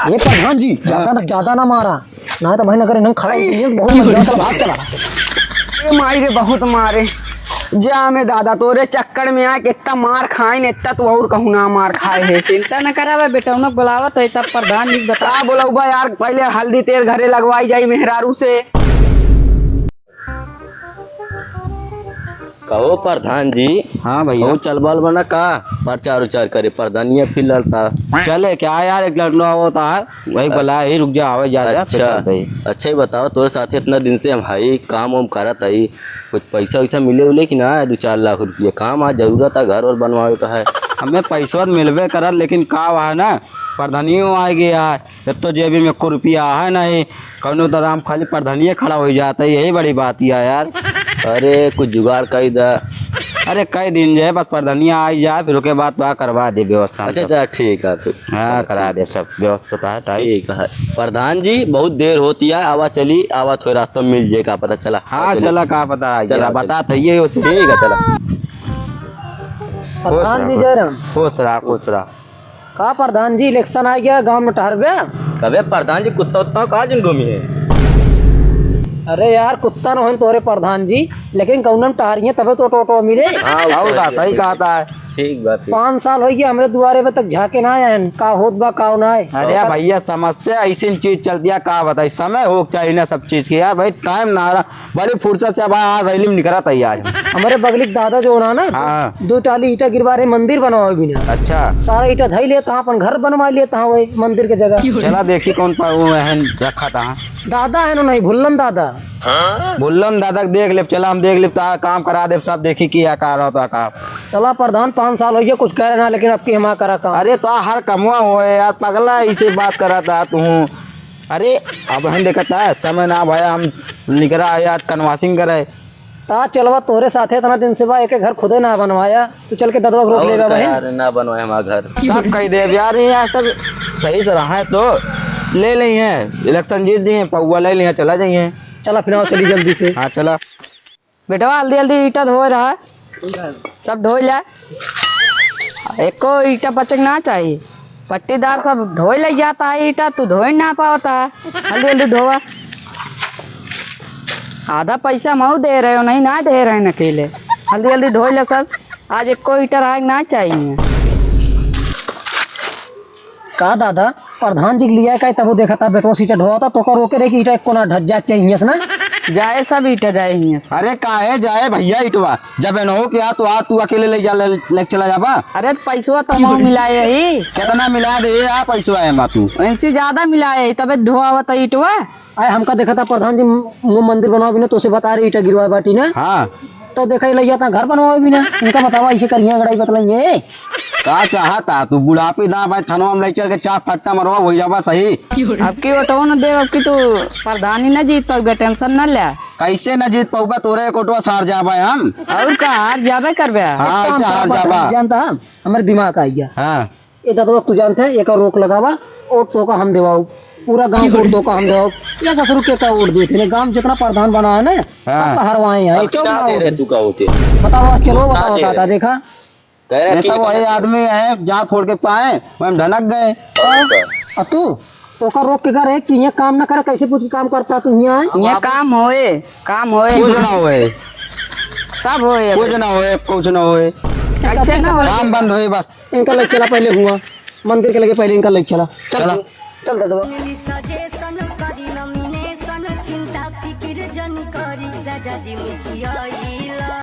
ये प्रधान जी ज्यादा ना मारा ना तो भाई नगर नंग खड़ा बहुत मजा चला भाग चला। ये माई रे बहुत मारे जा में दादा तोरे चक्कर में आके इतना मार खाए ने इतना तो और कहूँ ना मार खाए है। चिंता न करा बेटा उन्हें बुलावत है तब प्रधान जी बता बोला यार पहले हल्दी तेल घरे लगवाई जाई मेहरारू से। कहो प्रधान जी। हाँ भैया वो चल बल बना का प्रचार उचार करे प्रधानिया फिर लड़ता चले क्या यार एक लड़का होता है वही बोला ही रुक जा आवे जा। अच्छा ही बताओ तोरे साथ इतना दिन से हम हाई काम वाम करत है कुछ पैसा वैसा मिले उले कि ना 2-4 लाख रुपये काम आज जरूरत है घर और बनवाए का है। हमें पैसा मिलवे करत लेकिन का है ना प्रधानियों आ गया है तो जेबी में 1 रुपया है नहीं कौनो तो राम खाली प्रधानिये खड़ा हो जाता है यही बड़ी बात है यार। अरे कुछ जुगाड़ कर दा। अरे कई दिन जाए बस प्रधानिया आई जाए फिर उसके बाद वहाँ करवा दे व्यवस्था। अच्छा ठीक है फिर हाँ करा दे सब व्यवस्था है ठीक है। प्रधान जी बहुत देर होती है आवा चली आवा थोड़ा रास्ता मिल जाए का पता चला। हाँ चला का पता चला बता था ये ठीक है चला। प्रधान जी जय राम। खुश रहा का प्रधान जी इलेक्शन आ गया गांव में ठहर गया। कबे प्रधान जी कुत्ता उत्ता कहा जिन घूमी है। अरे यार कुत्ता न हो तोरे प्रधान जी लेकिन कौन टहरिए तबे तो टोटो मिले। सही कहा है ठीक बात 5 साल हो गया हमारे दुआरे पे तक झाके ना आए का होत बा का ना आए। अरे भैया समस्या ऐसी चीज चलती है का बताई समय हो चाहिए ना सब चीज की यार भाई टाइम ना रहा बड़ी फुर्सत से बाहर रैली में निकला तैयार। हमारे बगली दादा जो ना 2 टाली ईटा गिरवा रहे मंदिर बनवाए बिना। अच्छा सारा ईटा धई लेता अपन घर बनवा लेता वही मंदिर के जगह। चला देखी कौन रखा था दादा है ना नहीं भुल्लन दादा। भुल्लन दादा देख ले चला हम देख ले काम करा दे सब देखी किया कार होता काम। चला प्रधान 5 साल हो गया कुछ कह रहा लेकिन अब की हमारा करा काम। अरे तो हर कमुआ हो यार पगला इसे बात करा था तू। अरे अब हम देखता है समय ना भाया हम निकला यार कनवासिंग करे ता चलवा तोरे साथे इतना दिन से बा एक घर खुदे ना बनवाया तो चल के ददवा रोक ले यार ना बनवाए हमारा घर सब कह दे यार यार सब सही से रहा है तो ले ली है इलेक्शन जीत दिए पौवा ले लिया चला जाइए। चला फिर चली जल्दी से। हाँ चला बेटा जल्दी जल्दी ईटा धो रहा सब धो ले एको ईटा बचक ना चाहिए पट्टीदार सब धोई ले जाता है ईटा तू धोई ना पाता है जल्दी जल्दी धोवा। आधा पैसा मऊ दे रहे हो नहीं ना दे रहे हैं अकेले जल्दी जल्दी धोई ले सब आज एको ईटा रहा ना चाहिए। का दादा प्रधान जी लिया का तब देखा था बेटवा सीटा ढोआ था तो रोके रहे कि ईटा को ना ढट जा चाहिए ना जाए सब ईटा जाए ही। अरे काहे जाए भैया इटवा जब न हो क्या तो आ तू अकेले ले चला जाबा। अरे पैसा तो मैं मिलाए ही कितना मिला दे आ पैसा है तू इनसे ज्यादा मिलाए तबे धोआ हुआ था ईटवा। आए हमका देखा था प्रधान जी मंदिर बनवा भी ना तो बता रहे ईटा गिरवा बाटी ना। हाँ तो देखा ही लिया था घर बनवा भी ना इनका बतावा ऐसे करिए गड़ाई बतलाइए का चाहता तू बुढ़ापी ना भाई थनवा में ले चल के 4 फट्टा मरवा हो जाबा सही। अब की ओटो न दे अब की तू प्रधानी न जीत पाओगे टेंशन न ले। कैसे न जीत पाऊबा तोरे कोटवा सार जाबा हम और का हार जाबे करबे। हां हार जाबा जानता हमारे दिमाग आ गया। हां ये तो तू जानते है एक रोक लगावा और तो का हम देवाऊ पूरा गांव को तो का हम देवाऊ या 10 रुपये का वोट देते गांव जितना प्रधान बना है ना सब हरवाए हैं क्यों तू का होते बताओ चलो बताओ दादा देखा ऐसा वही आदमी है जहाँ छोड़ के पाए हम धनक गए तू तो का रोक के घर है कि यहाँ काम ना करे कैसे पूछ के काम करता तू यहाँ काम होए कुछ ना होए सब होए कुछ ना होए कुछ ना होए कैसे ना होए काम बंद होए बस इनका लग चला पहले हुआ मंदिर के लगे पहले इनका लग चला चला चल दादा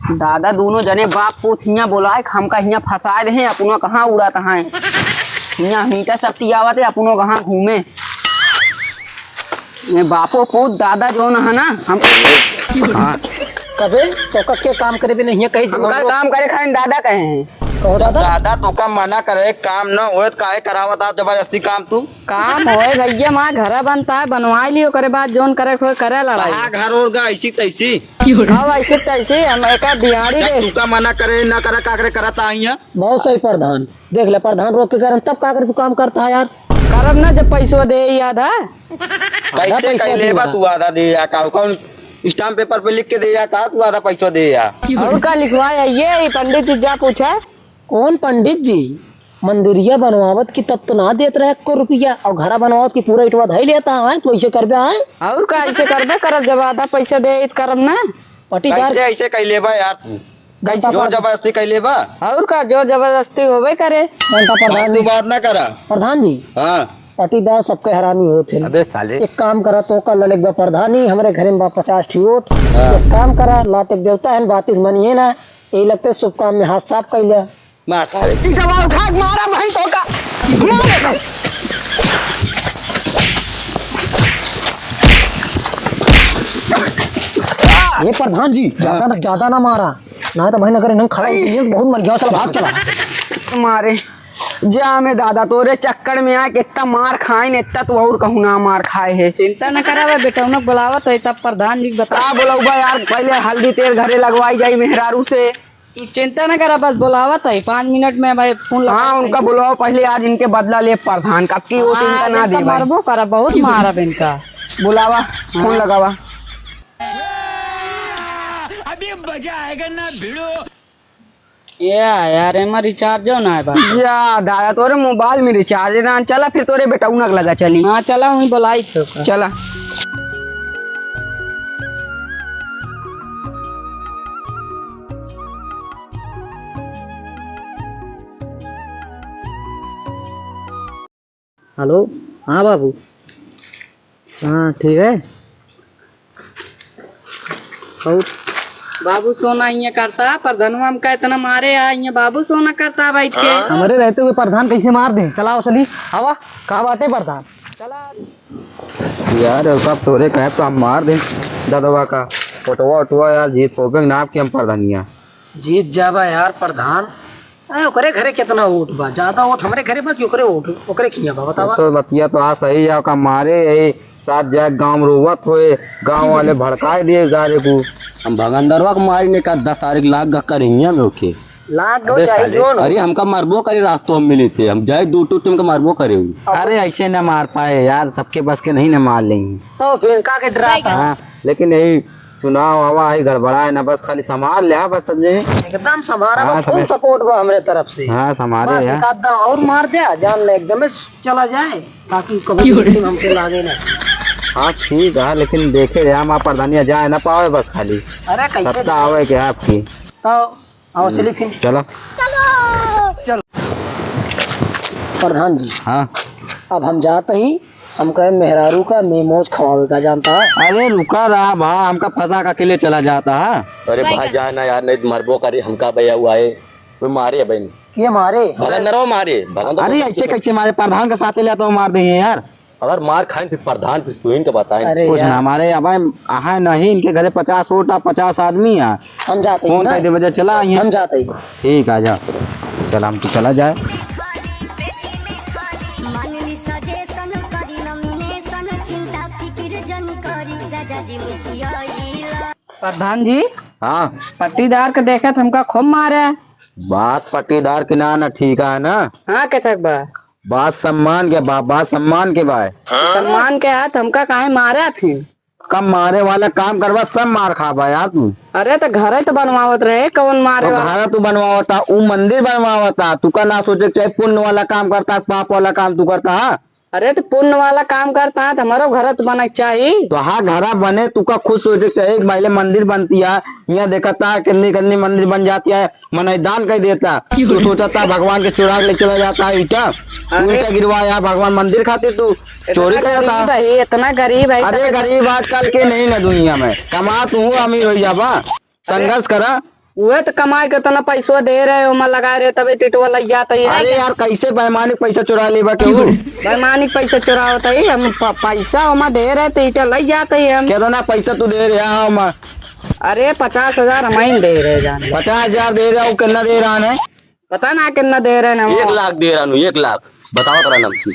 दादा दोनों जने बाप पूत हियाँ बोलाए हमका हियाँ फंसा रहे हैं अपनों कहाँ उड़ाता है हियाँ हीटा शक्ति आवत है अपनों कहाँ घूमे ये बापो पूत दादा जो है ना हम कबे तो का क्या काम करे भी नहीं है कहीं काम करे खाए दादा कहे हैं कहो दादा तो का मना करे काम न होए काहे करावत आप जबरदस्ती काम तू काम होए भैया माँ घर बनता है बनवा लियो करे बाद जोन करे खोए करे लड़ाई घर और का ऐसी तैसी अब ऐसे तैसे हम एक दिहाड़ी दे तू का मना करे ना करे का करे करता है बहुत सही प्रधान देख ले प्रधान रोक के करन तब का करे तू काम करता है यार करब ना जब पैसो दे याद है कैसे कह लेबा तू आधा दे या कौन स्टाम्प पेपर पे लिख के दे या का तू आधा पैसा दे या और का लिखवाया ये पंडित जी जा पूछा कौन पंडित जी मंदिरिया बनवावत की तब तो ना देत रहे को रुपया और घरा बनवावत की पूरा इटवा धई लेता है तो ऐसे करबे है और का ऐसे करबे करब जब आधा पैसा दे इत करब ना। पटीदार कैसे ऐसे कैले बा यार तू जनता जोर जबरदस्ती कैले बा और का जोर जबरदस्ती होबे करे। जनता प्रधान तू बात ना करा। प्रधान जी हाँ पटीदार सबके हरामी होते अबे साले एक काम करा तो कल ललित बा प्रधानी हमारे घर में बा 50 ठी वोट एक काम करा लाते देवता है बातिस मनिए ना यही लगते शुभ काम में हाथ साफ कैले मार साले दवा उठा के मारा भाई तो का मारे। ये प्रधान जी ज्यादा ना मारा ना तो भाई नगर नंग खड़ा है बहुत मर गया चल भाग चला मारे जा में दादा तोरे चक्कर में आ कितना मार खाए ने इतना तो और कहूँ ना मार खाए है। चिंता न करावे बेटौनक बुलावत है तब प्रधान जी बता का बोलौबा यार पहले हल्दी तेल घरे लगवाई जाई मेहरारू से। चिंता न करा बस बुलावत है 5 मिनट में भाई फोन लगा। हाँ उनका बुलाओ पहले आज इनके बदला ले प्रधान कब की वो चिंता ना दे भाई। मारबो करा बहुत मारा इनका। बुलावा फोन लगावा। ये यार एमा रिचार्ज ना है भाई। जा दादा तोरे मोबाइल में रिचार्ज ना चला फिर तोरे बेटा उनक लगा चली। हाँ चला वहीं बुलाई थे चला हेलो हाँ बाबू हाँ ठीक है और बाबू सोना ये करता प्रधानवा हमका इतना मारे यहाँ बाबू सोना करता बैठ के। हमारे रहते हुए प्रधान कैसे मार दे चलाओ चली हवा कहा बात है प्रधान यार सब तोरे कहे तो हम मार दे ददवा का फोटोवा उठवा यार जीत पोपे नाप के हम प्रधानिया जीत जाबा यार प्रधान ओकरे घरे कितना वोट बा ज्यादा वोट हमारे घरे बा क्यों करे वोट ओकरे किया बा बतावा तो बतिया तो आ सही है का मारे यही साथ जाए गांव रोवत हुए गांव वाले भड़काए दिए गारे को हम भगंदरवा को मारने का 10 तारीख लाख गक्कर हिया में ओके। लाख गो चाहिए जोन अरे हमका मारबो करे रास्तों हम मिले थे हम जाए दूर टूट तुमको मारबो करे हुई। अरे ऐसे न मार पाए यार सबके बस के नहीं न मार लेंगे। तो फिर का के डराता हाँ लेकिन यही चुनाव हवा है गड़बड़ा है ना बस खाली संभाल ले बस समझे। एकदम समारा हाँ, फुल समझ। सपोर्ट बा हमरे तरफ से हाँ संभाले बस यार एक आधा और मार दे जान ले एकदम चला जाए ताकि कभी टीम हमसे लागे ना। हाँ ठीक है लेकिन देखे रहे हम प्रधानिया जाए ना पावे बस खाली अरे कैसे सत्ता आवे के आपकी आओ चलिए फिर चलो प्रधान जी हाँ अब हम जाते ही हम कहे मेहरारू का मेमोज खवावे का जानता है। अरे रुका रहा भा हमका फंसा का अकेले चला जाता है। अरे भाई जाना यार नहीं मारबो करे हमका भैया हुआ है कोई मारे बहन ये मारे भगंदरवा मारे भगंदर। अरे ऐसे कैसे मारे प्रधान के साथ ले तो मार देंगे यार। अगर मार खाए फिर प्रधान फिर तुहिन के बताए। अरे कुछ यार ना हमारे अब है नहीं इनके घरे 50 वोट 50 आदमी है। हम जाते फोन हैं कर दे बजे चला हम यहाँ जाते ही ठीक है जा चला हम तो चला जाए। प्रधान जी हाँ पट्टीदार के देखा हमका खूब मारे। बात पट्टीदार के ना ठीक है ना। हाँ कटक बा बात सम्मान के बात सम्मान के बाय सम्मान के हाथ हमका काहे मारा फिर। कम मारे वाला काम करवा सब मार खा बा यार तू। अरे तो घरे तो बनवावत रहे कौन मारे तो वाला? घर तू बनवावता ऊ मंदिर बनवावता तू का ना सोचे चाहे पुण्य वाला काम करता पाप वाला काम तू करता है। अरे तो पुण्य वाला काम करता है तो हमारो घर तो बना चाहिए। तो हाँ घरा बने तू का खुद सोचे चाहे एक पहले मंदिर बनती है यहाँ देखता है कितनी कितनी मंदिर बन जाती है मन दान कर देता तू सोचता भगवान के चुरा ले चला जाता है ईटा तू ईटा गिरवाया भगवान मंदिर खातिर तू चोरी करता। भाई इतना गरीब है। अरे गरीब आजकल के नहीं ना दुनिया में कमा तू अमीर हो जाबा संघर्ष करा। वह तो कमाए के तना पैसो दे रहे हो मैं लगा रहे तबे टिटवा लग जाता है। अरे यार कैसे बेईमानिक पैसा चुरा लेबा के हूँ बेईमानिक पैसा चुरावता है हम पैसा हम दे रहे थे इटा लग जाता है हम। कितना पैसा तू दे रहा हम अरे 50,000 हम ही दे रहे जान 50,000 दे रहा हूँ कितना दे रहा है पता ना कितना दे रहे ना 1 लाख दे रहा हूँ 1 लाख बताओ तेरा नाम से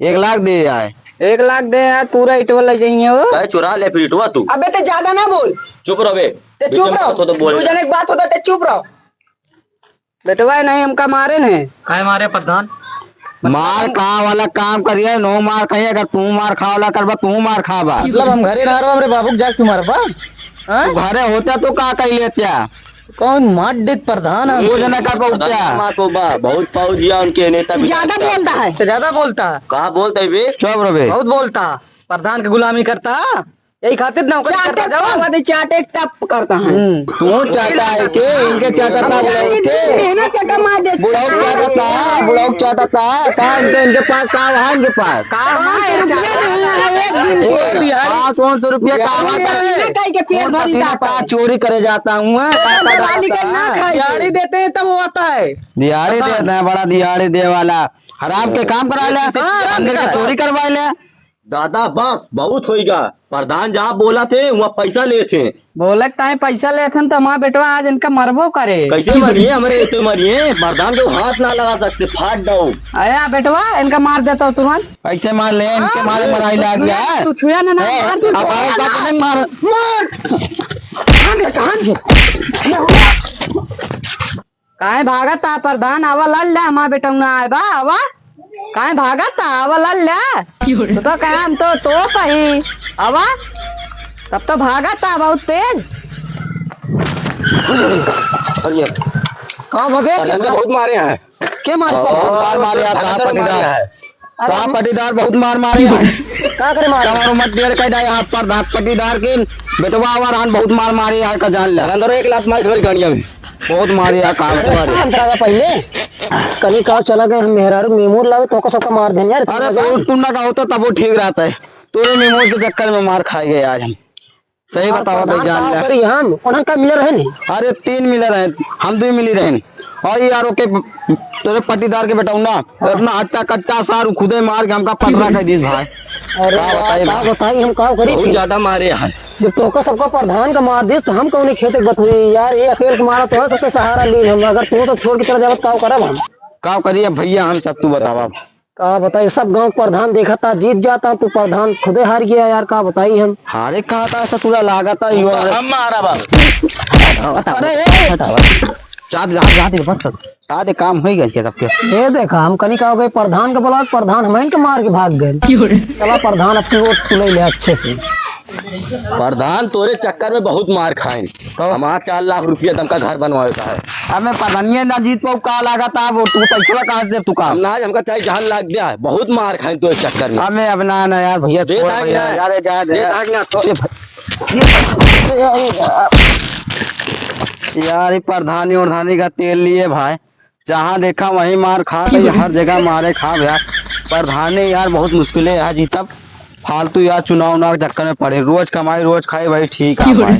1 लाख दे रहा है 1 लाख दे यार पूरा इटवा लग जाइए वो। कहे चुरा ले फिर इटवा तू अबे ते ज्यादा ना बोल चुप रहो बे ते चुप रहो तो बोल तू जने एक बात होता ते चुप रहो। बेटवा नहीं हमका मारे ने काय मारे प्रधान मार खा वाला काम करिए नो मार खाइए अगर तू मार खा वाला करबा तू मार खाबा मतलब हम घरे रह रहे हमरे बाबू जाग तुम्हारे बा तू घरे होता तो का कह लेते कौन मार देत प्रधान है? वो जना कर पहुंचा मार को बा बहुत पाऊ दिया उनके नेता ज्यादा बोलता है तो ज्यादा बोलता है। कहा बोलते बे चुप रहे बहुत बोलता, प्रधान की गुलामी करता, यही खातिर नौकरी करता जाओ। चाटे टप करता है। तू चाहता है के इनके चाहता था बुढ़ाऊ चाहता था बुढ़ाऊ चाहता था कहा इनके पास कहा है इनके पास कौन सौ रुपया का चोरी करे जाता हूँ दिहाड़ी देते हैं तब वो आता है। दिहाड़ी देता है बड़ा दिहाड़ी दे वाला हराम के काम करा ले अंदर के चोरी करवा ले। दादा बस बहुत होएगा प्रधान जहाँ बोला थे वहाँ पैसा ले थे बोलता है पैसा लेते तो हमारा बेटवा आज इनका मरबो करे। कैसे मरिए हमारे तो मरिए प्रधान को हाथ ना लगा सकते फाट दो आया बेटवा इनका मार देता हूँ तुरंत। ऐसे मार ले इनके मारे मराई लग गया है। तू छुआ ना मार तू। मार काहे भागत था प्रधान आवा लल ले हमारा बेटा ना आए बा आवा काहे भागत था आवा लल ले तो कहे हम तो कही आवा तब तो भागत था बहुत तेज। कहाँ भगे बहुत मारे हैं के मारे मारे कहा पटीदार बहुत मार मारे क्या करे मारे मत देर कह जाए यहाँ पर पटीदार के बेटवा आवारान बहुत मार मारे यार का जान ले अंदर एक लात मार घर गाड़िया में बहुत मारे यार काम अंतरा पहले कहीं कहा चला गए हम मेहरारू मेमोर लावे तो सबका मार दें यार। अरे तो तुम ना का होता तब वो ठीक रहता है तोरे मेमोज के चक्कर में मार खाए गए आज हम सही बताओ तो जान ले हम उन्हें का मिले रहे नहीं। अरे 3 मिले रहे हम 2 मिली रहे और ये यारों के तेरे पट्टीदार के बेटा ना इतना हट्टा कट्टा सारू खुदे मार के हमका पटरा कर दी भाई। अरे बताई हम का करी बहुत ज्यादा मारे हैं जब तो सबका प्रधान का मार दिस तो हम कौन खेते बतुई यार ये अकेले को मारा तो है सबके सहारा ली हम अगर तू तो छोड़ के चला जावत का करब हम का करिए भैया हम सब तू बतावा का बताई सब गांव प्रधान देखा था जीत जाता तू प्रधान खुदे हार गया यार का बताई हम हारे कहा था ऐसा तुरा लागा था हम मारा बाबू अरे चाँद काम हो गया सबके ये देखा हम कहीं का हो गए प्रधान का बोला प्रधान हमें के मार के भाग गए चला प्रधान अपनी वोट ले ले अच्छे से। प्रधान तोरे चक्कर में बहुत मार खाए हमारा 4 लाख रुपया तक का घर बनवाए का है हमें प्रधानिया ना जीत पाऊ का लागा था वो तू पैसा कहाँ से तू काम ना हमका चाहे जान लाग गया है बहुत मार खाए तो चक्कर में हमें अब ना यार भैया दे छोड़ दाग भैया, ना। यार जा दे दाग ना तो यार ये प्रधानी उर्धानी का तेल लिए भाई जहाँ देखा वहीं मार खा गई हर जगह मारे खा यार प्रधानी यार बहुत मुश्किल है यार जीता फालतू यार चुनाव के चक्कर में पड़े रोज कमाई रोज खाए भाई ठीक है भाई।